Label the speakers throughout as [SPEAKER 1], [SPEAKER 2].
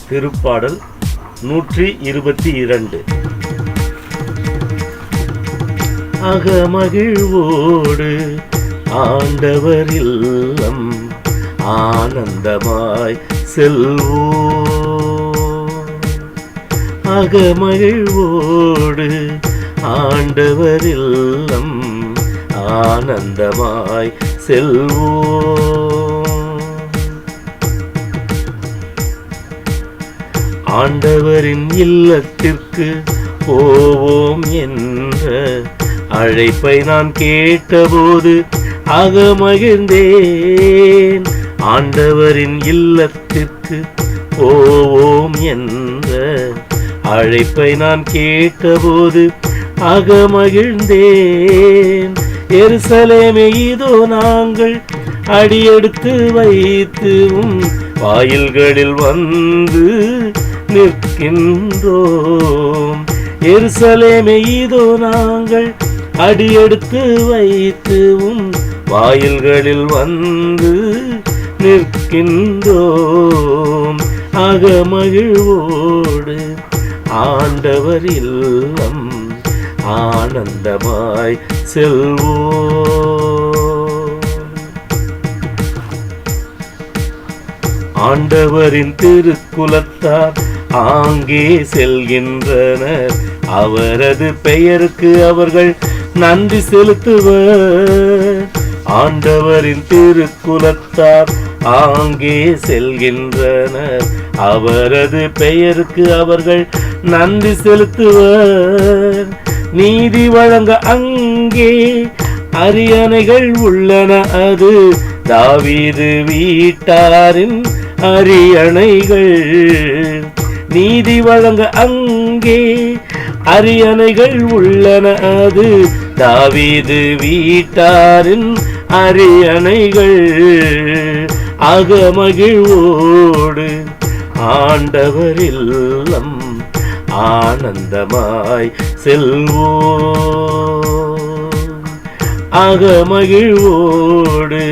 [SPEAKER 1] திருப்பாடல் 122. அகமகிழ்வோடு ஆண்டவர் இல்லம் ஆனந்தமாய் செல்வோம். அகமகிழ்வோடு ஆண்டவர் இல்லம் ஆனந்தமாய் செல்வோம். ஆண்டவரின் இல்லத்திற்கு போவோம் என்ற அழைப்பை நான் கேட்டபோது அகமகிழ்ந்தேன். ஆண்டவரின் இல்லத்திற்கு போவோம் என்ற அழைப்பை நான் கேட்டபோது அகமகிழ்ந்தேன். எருசலேமே இதோ நாங்கள் அடியெடுத்து வைத்தும் வாயில்களில் வந்து நிற்கின்றோம். எருசலேமே இதோ நாங்கள் அடியெடுத்து வைத்தும் வாயில்களில் வந்து நிற்கின்றோம். அகமகிழ்வோடு ஆண்டவர் இல்லம் ஆனந்தமாய் செல்வோம். ஆண்டவரின் திருக்குலத்தார் ஆங்கே செல்கின்றனர். அவரது பெயருக்கு அவர்கள் நன்றி செலுத்துவர். ஆண்டவரின் திருக்குலத்தார் ஆங்கே செல்கின்றனர். அவரது பெயருக்கு அவர்கள் நன்றி செலுத்துவர். நீதி வழங்க அங்கே அரியணைகள் உள்ளன. அது தாவீது வீட்டாரின் அரியணைகள். நீதி வழங்க அங்கே அரியணைகள் உள்ளன. அது தாவீது வீட்டாரின் அரியணைகள். அகமகிழ்வோடு ஆண்டவர் இல்லம் ஆனந்தமாய் செல்வோம். அகமகிழ்வோடு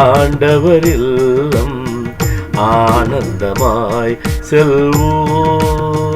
[SPEAKER 1] ஆண்டவர் இல்லம் ஆனந்தமாய் செல்வோம்.